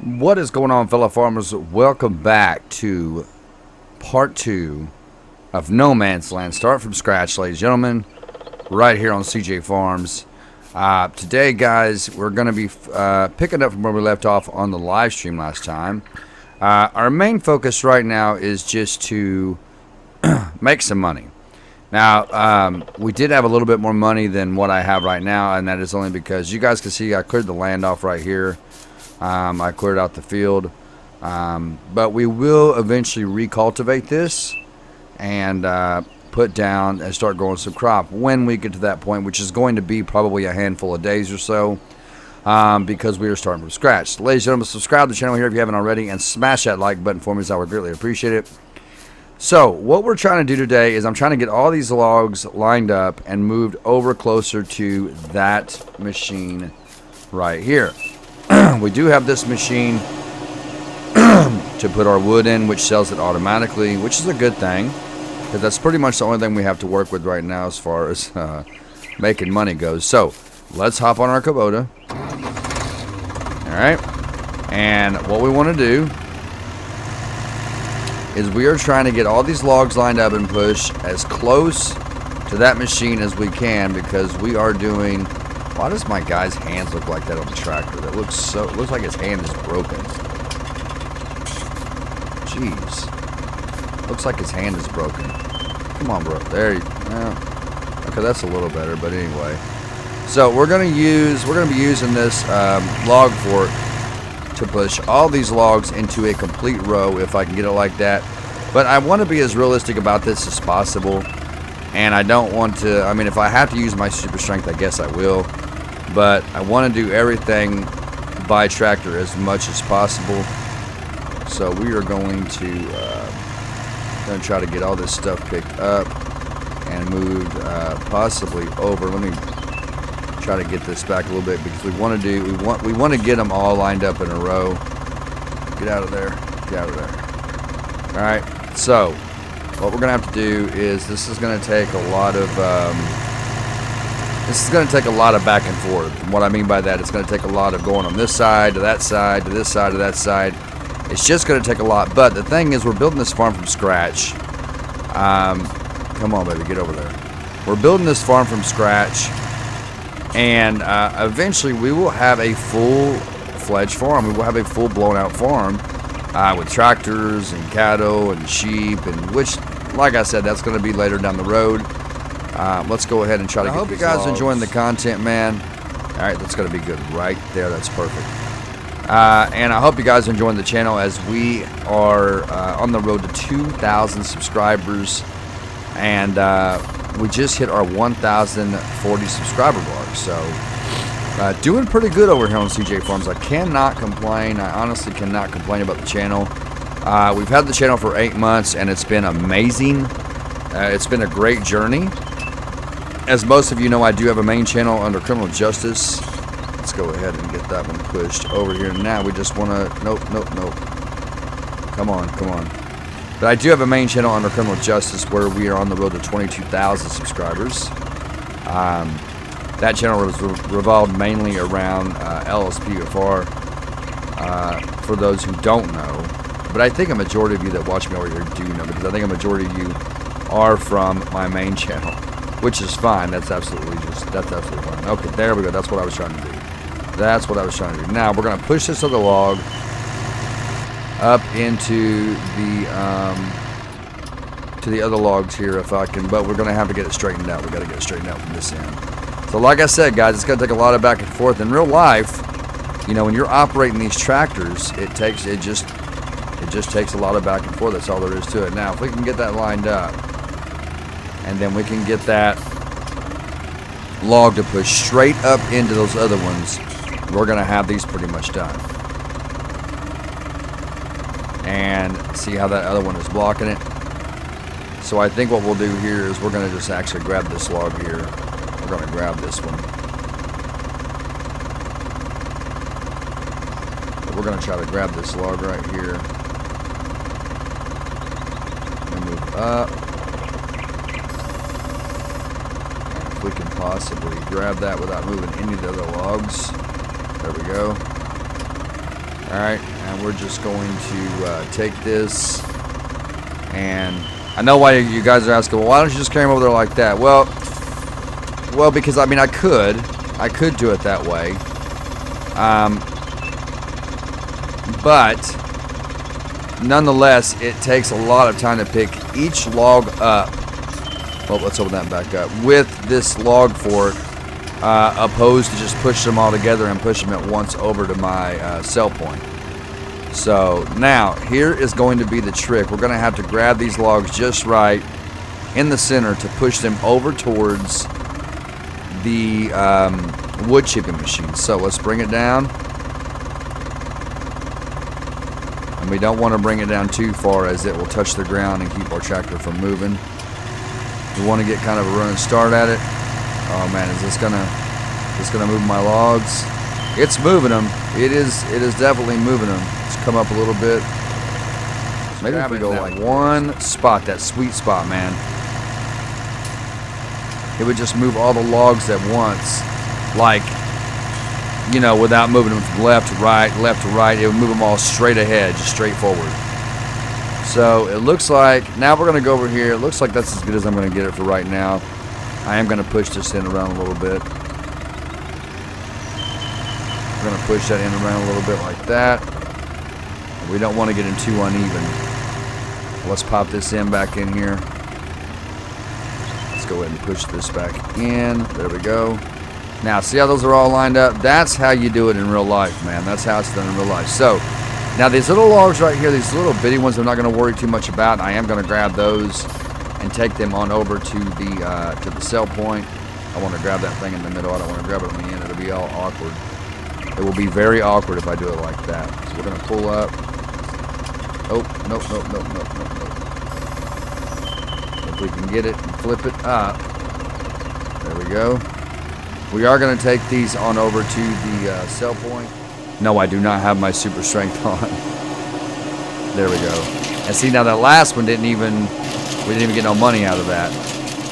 What is going on, fellow farmers? Welcome back to part 2 of No Man's Land. Start from scratch, ladies and gentlemen, right here on CJ Farms. Today, guys, we're going to be picking up from where we left off on the live stream last time. Our main focus right now is just to make some money. Now, we did have a little bit more money than what I have right now, and that is only because you guys can see I cleared the land off right here. I cleared out the field, but we will eventually recultivate this and put down and start growing some crop when we get to that point, which is going to be probably a handful of days or so, because we are starting from scratch. So, ladies and gentlemen, subscribe to the channel here if you haven't already, and smash that like button for me, as I would greatly appreciate it. So what we're trying to do today is I'm trying to get all these logs lined up and moved over closer to that machine right here. We do have this machine to put our wood in, which sells it automatically, which is a good thing, because that's pretty much the only thing we have to work with right now as far as making money goes. So let's hop on our Kubota. Alright, and what we want to do is we are trying to get all these logs lined up and push as close to that machine as we can, because we are doing... Why does my guy's hands look like that on the tractor? That looks like his hand is broken. Jeez. Looks like his hand is broken. Come on, bro. There you go. Okay, that's a little better, but anyway. So we're gonna be using this log fork to push all these logs into a complete row, if I can get it like that. But I want to be as realistic about this as possible, and I don't want to... I mean, if I have to use my super strength, I guess I will. But I want to do everything by tractor as much as possible. So we are going to try to get all this stuff picked up and moved possibly over. Let me try to get this back a little bit, because we want to get them all lined up in a row. Get out of there. Get out of there. All right. So what we're gonna have to do is, this is gonna take a lot of back and forth. And what I mean by that, it's gonna take a lot of going on this side to that side to this side to that side. It's just gonna take a lot. But the thing is, we're building this farm from scratch. Come on, baby, get over there. We're building this farm from scratch, and eventually we will have a full-fledged farm. We will have a full blown-out farm with tractors and cattle and sheep, and which, like I said, that's going to be later down the road. Let's go ahead and try to get these logs. I hope you guys enjoying the content, man. All right, that's going to be good right there. That's perfect. And I hope you guys are enjoying the channel, as we are on the road to 2,000 subscribers, and we just hit our 1,040 subscriber mark. So doing pretty good over here on CJ Farms. I cannot complain. I honestly cannot complain about the channel. We've had the channel for 8 months, and it's been amazing. It's been a great journey. As most of you know, I do have a main channel under criminal justice. Let's go ahead and get that one pushed over here. Now we just want to... Nope. Come on. But I do have a main channel under criminal justice, where we are on the road to 22,000 subscribers. That channel was revolved mainly around LSPFR, for those who don't know. But I think a majority of you that watch me over here do know, because I think a majority of you are from my main channel, which is fine. That's absolutely fine. Okay, there we go. That's what I was trying to do. Now we're going to push this other log up into the other logs here, if I can, but we're going to have to get it straightened out. We got to get it straightened out from this end. So like I said, guys, it's going to take a lot of back and forth. In real life, you know, when you're operating these tractors, it just takes a lot of back and forth. That's all there is to it. Now, if we can get that lined up, and then we can get that log to push straight up into those other ones, we're going to have these pretty much done. And see how that other one is blocking it? So I think what we'll do here is we're going to just actually grab this log here. We're going to grab this one. But we're going to try to grab this log right here. And move up. And if we can possibly grab that without moving any of the other logs. There we go. Alright, and we're just going to take this, and I know why you guys are asking, well, why don't you just carry them over there like that? Well, because, I mean, I could do it that way, but nonetheless, it takes a lot of time to pick each log up. Well, let's open that back up. With this log fork, opposed to just push them all together and push them at once over to my cell point. So now here is going to be the trick. We're going to have to grab these logs just right in the center to push them over towards the wood chipping machine. So let's bring it down, and we don't want to bring it down too far as it will touch the ground and keep our tractor from moving. We want to get kind of a running start at it. Oh man, is this gonna move my logs? It's moving them. It is definitely moving them. Let's come up a little bit. Maybe if we go like one spot, that sweet spot, man. It would just move all the logs at once, like, you know, without moving them from left to right, left to right. It would move them all straight ahead, just straight forward. So it looks like now we're gonna go over here. It looks like that's as good as I'm gonna get it for right now. I am going to push this in around a little bit. We're going to push that in around a little bit like that. We don't want to get it too uneven. Let's pop this in back in here. Let's go ahead and push this back in. There we go. Now, see how those are all lined up? That's how you do it in real life, man. That's how it's done in real life. So, now these little logs right here, these little bitty ones I'm not going to worry too much about. I am going to grab those and take them on over to the cell point. I want to grab that thing in the middle. I don't want to grab it on the end. It'll be all awkward. It will be very awkward if I do it like that. So we're going to pull up. Oh, nope. If we can get it and flip it up. There we go. We are going to take these on over to the cell point. No, I do not have my super strength on. There we go. And see, now that last one we didn't even get no money out of that.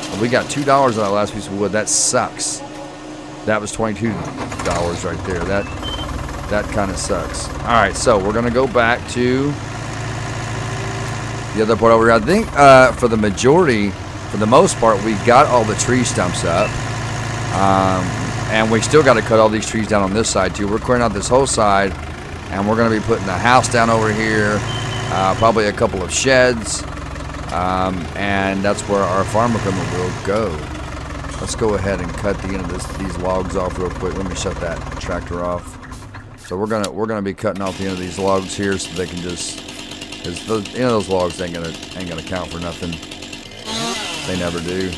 But we got $2 on that last piece of wood. That sucks. That was $22 right there. That kind of sucks. All right, so we're gonna go back to the other part over here. I think for the majority, for the most part, we got all the tree stumps up, and we still got to cut all these trees down on this side too. We're clearing out this whole side, and we're gonna be putting the house down over here, probably a couple of sheds. And that's where our farm equipment will go. Let's go ahead and cut the end of these logs off real quick. Let me shut that tractor off. So we're gonna be cutting off the end of these logs here so they can just, because the end of those logs ain't gonna count for nothing. They never do.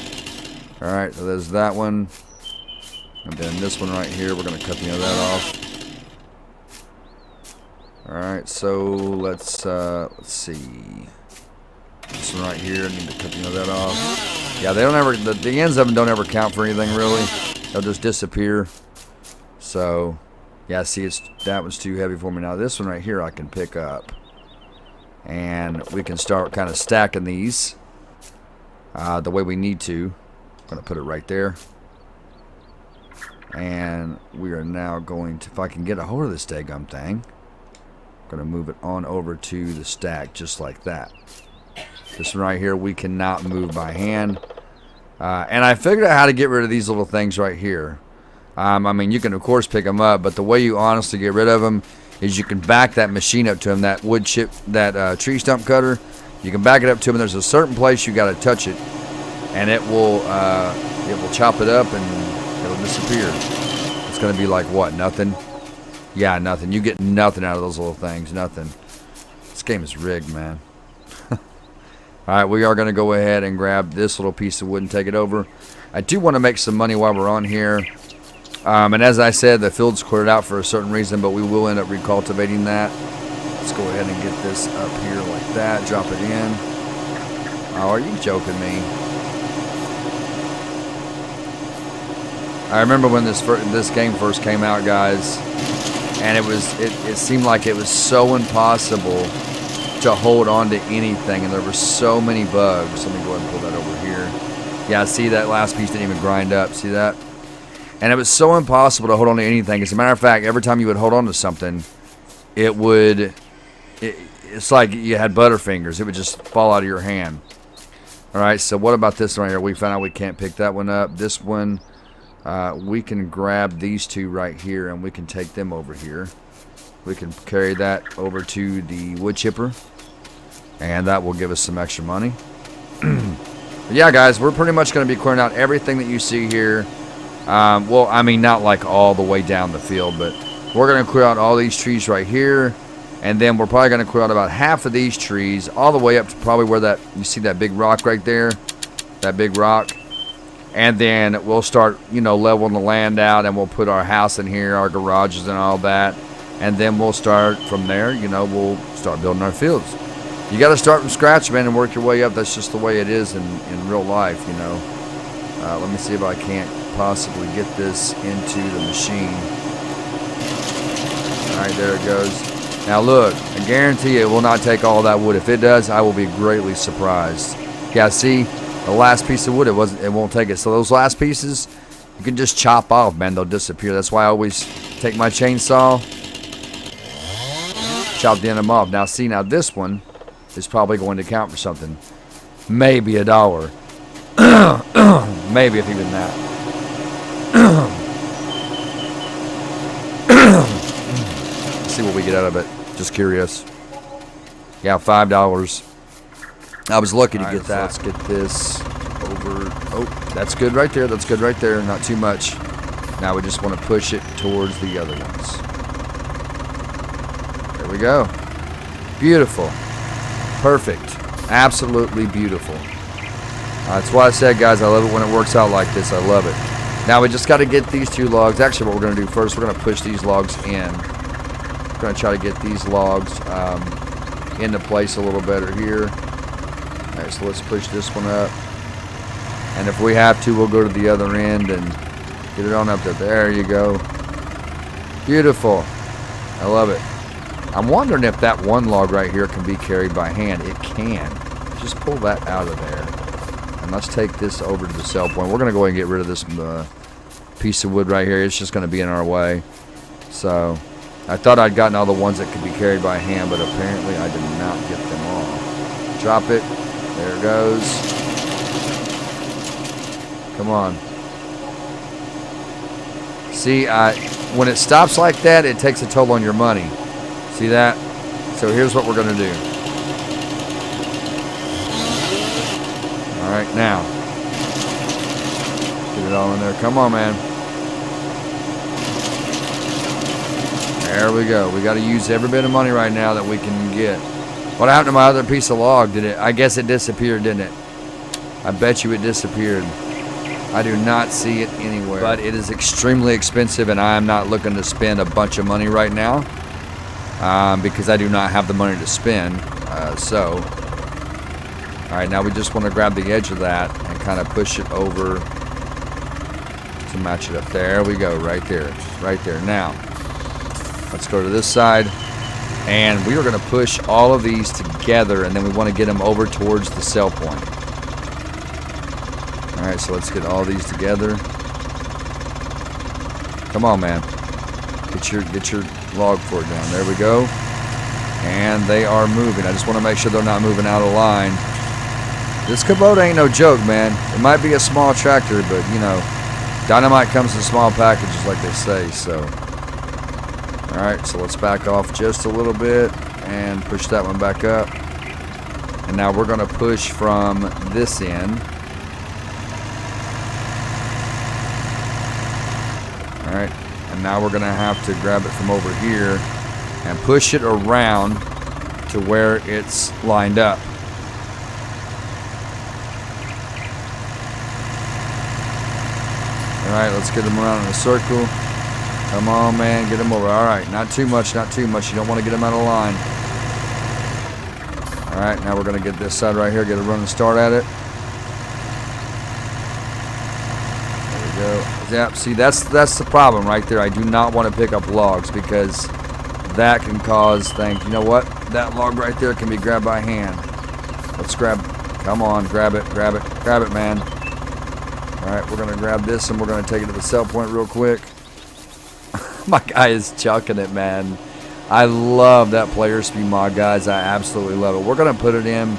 All right, so there's that one, and then this one right here. We're gonna cut the end of that off. All right, so let's see. This one right here, I need to cut the end of that off. Yeah, they don't ever, the ends of them don't ever count for anything really. They'll just disappear. So, yeah, see, that one's too heavy for me. Now this one right here I can pick up. And we can start kind of stacking these the way we need to. I'm going to put it right there. And we are now going to, if I can get a hold of this daggum thing, I'm going to move it on over to the stack just like that. This one right here we cannot move by hand. And I figured out how to get rid of these little things right here. I mean, you can of course pick them up, but the way you honestly get rid of them is you can back that machine up to them, that wood chip, that tree stump cutter. You can back it up to them. There's a certain place you got to touch it, and it will chop it up and it'll disappear. It's going to be like what? Nothing? Yeah, nothing. You get nothing out of those little things. Nothing. This game is rigged, man. Alright, we are going to go ahead and grab this little piece of wood and take it over. I do want to make some money while we're on here. And as I said, the field's cleared out for a certain reason, but we will end up recultivating that. Let's go ahead and get this up here like that. Drop it in. Oh, are you joking me? I remember when this game first came out, guys, and it seemed like it was so impossible to hold on to anything, and there were so many bugs. Let me go ahead and pull that over here. Yeah, see, that last piece didn't even grind up. See that? And it was so impossible to hold on to anything. As a matter of fact, every time you would hold on to something, it would, it's like you had butterfingers. It would just fall out of your hand. All right, so what about this one right here? We found out we can't pick that one up. This one, we can grab these two right here, and we can take them over here. We can carry that over to the wood chipper, and that will give us some extra money. Yeah, guys, we're pretty much going to be clearing out everything that you see here. Well, I mean, not like all the way down the field, but we're going to clear out all these trees right here. And then we're probably going to clear out about half of these trees, all the way up to probably where that, you see that big rock right there? That big rock. And then we'll start, you know, leveling the land out, and we'll put our house in here, our garages and all that. And then we'll start from there, you know, we'll start building our fields. You got to start from scratch, man, and work your way up. That's just the way it is in real life, you know. Let me see if I can't possibly get this into the machine. All right, there it goes. Now look, I guarantee it will not take all that wood. If it does, I will be greatly surprised. Yeah, see, the last piece of wood, it won't take it. So those last pieces, you can just chop off, man. They'll disappear. That's why I always take my chainsaw, chop the end of them off. Now see, now this one is probably going to count for something. Maybe $1. Maybe if even that. Let's see what we get out of it. Just curious. Yeah, $5. I was lucky to get that. Let's get this over. Oh, that's good right there. That's good right there. Not too much. Now we just want to push it towards the other ones. There we go. Beautiful. Perfect. Absolutely beautiful. That's why I said, guys, I love it when it works out like this. I love it. Now we just got to get these two logs. Actually, what we're going to do first, we're going to push these logs in. We're going to try to get these logs into place a little better here. All right, so let's push this one up. And if we have to, we'll go to the other end and get it on up there. There you go. Beautiful. I love it. I'm wondering if that one log right here can be carried by hand. It can. Just pull that out of there. And let's take this over to the sell point. We're going to go ahead and get rid of this piece of wood right here. It's just going to be in our way. So, I thought I'd gotten all the ones that could be carried by hand, but apparently I did not get them all. Drop it. There it goes. Come on. See, when it stops like that, it takes a toll on your money. See that? So here's what we're going to do. All right, now. Get it all in there. Come on, man. There we go. We got to use every bit of money right now that we can get. What happened to my other piece of log? Did it? I guess it disappeared, didn't it? I bet you it disappeared. I do not see it anywhere. But it is extremely expensive, and I am not looking to spend a bunch of money right now. Because I do not have the money to spend. Alright, now we just want to grab the edge of that and kind of push it over to match it up. There we go, right there. Right there. Now, let's go to this side. And we are going to push all of these together, and then we want to get them over towards the sell point. Alright, so let's get all these together. Come on, man. Get your log fort down. There we go. And they are moving. I just want to make sure they're not moving out of line. This Kubota ain't no joke, man. It might be a small tractor, but, you know, dynamite comes in small packages like they say, so. Alright, so let's back off just a little bit and push that one back up. And now we're going to push from this end. Alright. And now we're going to have to grab it from over here and push it around to where it's lined up. Alright, let's get them around in a circle. Come on, man, get them over. Alright, not too much, not too much. You don't want to get them out of line. Alright, now we're going to get this side right here, get a running start at it. Go. Yeah, see, that's the problem right there. I do not want to pick up logs because that can cause things. You know what? That log right there can be grabbed by hand. Let's grab. Come on, grab it, man. All right, we're gonna grab this and we're gonna take it to the sell point real quick. My guy is chucking it, man. I love that player speed mod, guys. I absolutely love it. We're going to put it in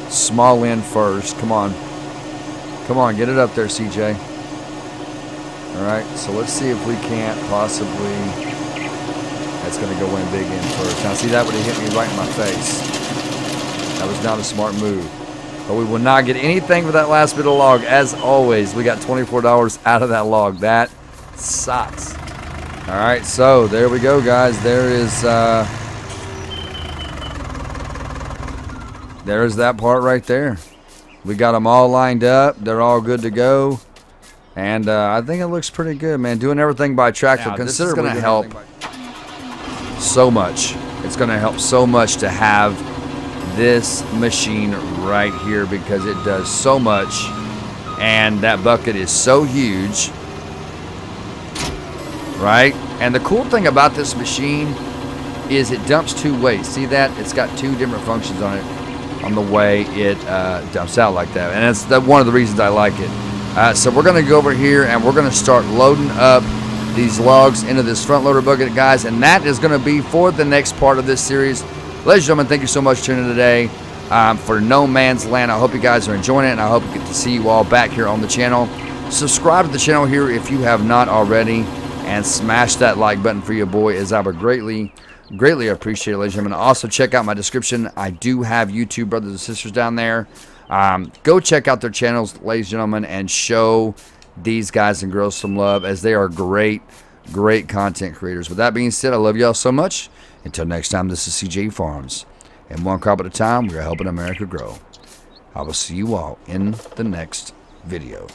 small end first. Come on. Come on, get it up there, CJ. All right, so let's see if we can't possibly... That's going to go in big end first. Now, see, that would have hit me right in my face. That was not a smart move. But we will not get anything for that last bit of log. As always, we got $24 out of that log. That sucks. All right, so there we go, guys. There is that part right there. We got them all lined up. They're all good to go. And I think it looks pretty good, man. Doing everything by tractor considerably going to help so much. It's going to help so much to have this machine right here because it does so much. And that bucket is so huge. Right? And the cool thing about this machine is it dumps two ways. See that? It's got two different functions on it on the way it dumps out like that. And that's one of the reasons I like it. So we're going to go over here and we're going to start loading up these logs into this front loader bucket, guys. And that is going to be for the next part of this series. Ladies and gentlemen, thank you so much for tuning in today for No Man's Land. I hope you guys are enjoying it, and I hope we get to see you all back here on the channel. Subscribe to the channel here if you have not already. And smash that like button for your boy, as I would greatly appreciate it, ladies and gentlemen. Also, check out my description. I do have YouTube brothers and sisters down there. Go check out their channels, ladies and gentlemen, and show these guys and girls some love, as they are great content creators. With that being said, I love y'all so much. Until next time, this is CJ Farms. And one crop at a time, we are helping America grow. I will see you all in the next video.